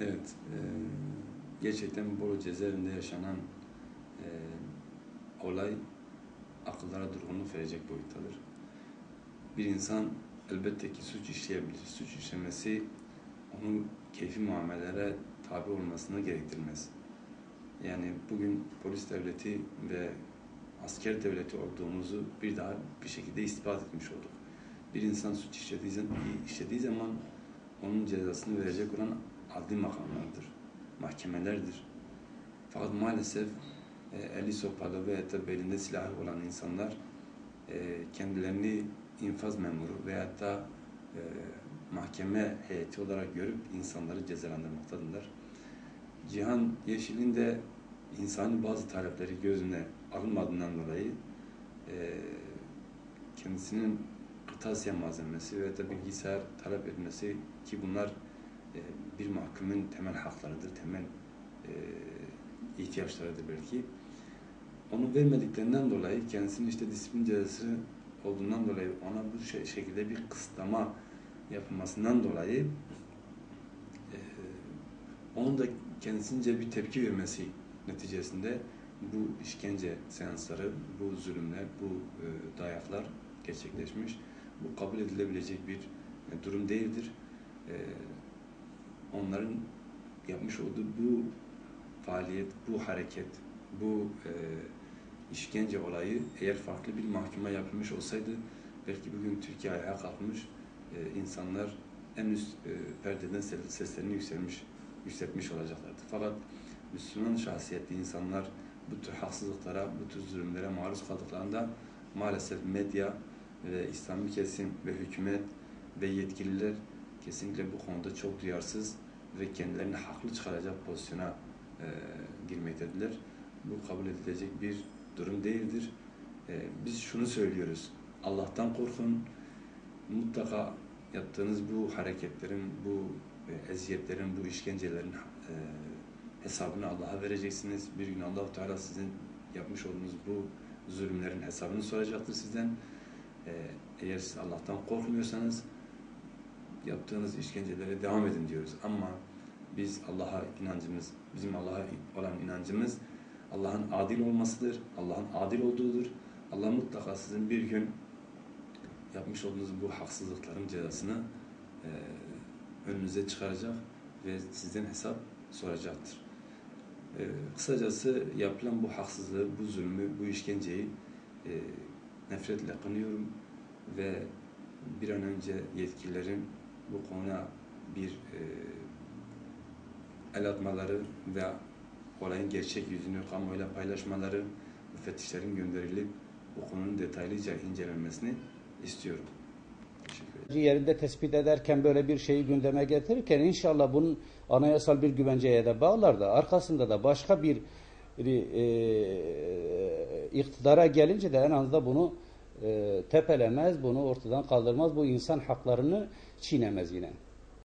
Evet, gerçekten Bolu cezaevinde yaşanan olay akıllara durgunluk verecek boyuttadır. Bir insan elbette ki suç işleyebilir. Suç işlemesi onun keyfi muamelelere tabi olmasını gerektirmez. Yani bugün polis devleti ve asker devleti olduğumuzu bir daha bir şekilde ispat etmiş olduk. Bir insan suç işlediği zaman onun cezasını verecek olan adli makamlardır, mahkemelerdir. Fakat maalesef eli sopalı veya da belinde silahı olan insanlar kendilerini infaz memuru veyahut da mahkeme heyeti olarak görüp insanları cezalandırmaktadırlar. Cihan Yeşil'in de insani bazı talepleri gözüne alınmadığından dolayı kendisinin kırtasiye malzemesi veya da bilgisayar talep etmesi ki bunlar bir mahkumun temel haklarıdır, temel ihtiyaçlarıdır belki. Onu vermediklerinden dolayı kendisinin işte disiplin cezası olduğundan dolayı ona bu şekilde bir kısıtlama yapılmasından dolayı onun da kendisince bir tepki vermesi neticesinde bu işkence seansları, bu zulümler, bu dayaklar gerçekleşmiş. Bu kabul edilebilecek bir durum değildir. Onların yapmış olduğu bu faaliyet, bu hareket, bu işkence olayı eğer farklı bir mahkuma yapılmış olsaydı belki bugün Türkiye ayağa kalkmış, insanlar en üst perdeden seslerini yükseltmiş olacaklardı. Fakat Müslüman şahsiyetli insanlar bu tür haksızlıklara, bu tür zulümlere maruz kaldıklarında maalesef medya ve İslami kesim ve hükümet ve yetkililer kesinlikle bu konuda çok duyarsız ve kendilerini haklı çıkaracak pozisyona girmektedirler. Bu kabul edilecek bir durum değildir. Biz şunu söylüyoruz, Allah'tan korkun, mutlaka yaptığınız bu hareketlerin, bu eziyetlerin, bu işkencelerin hesabını Allah'a vereceksiniz. Bir gün Allah-u Teala sizin yapmış olduğunuz bu zulümlerin hesabını soracaktır sizden. Eğer siz Allah'tan korkmuyorsanız yaptığınız işkencelere devam edin diyoruz. Ama biz Allah'a inancımız, bizim Allah'a olan inancımız Allah'ın adil olmasıdır. Allah'ın adil olduğudur. Allah mutlaka sizin bir gün yapmış olduğunuz bu haksızlıkların cezasını önünüze çıkaracak ve sizden hesap soracaktır. Kısacası yapılan bu haksızlığı, bu zulmü, bu işkenceyi nefretle kınıyorum ve bir an önce yetkililerin bu konuya bir el atmaları ve olayın gerçek yüzünü kamuoyuyla paylaşmaları, müfettişlerin gönderilip bu konunun detaylıca incelenmesini istiyorum. Yerinde tespit ederken böyle bir şeyi gündeme getirirken inşallah bunun anayasal bir güvenceye de bağlar da arkasında da başka bir iktidara gelince de en azından bunu tepelemez, bunu ortadan kaldırmaz, bu insan haklarını çiğnemez yine.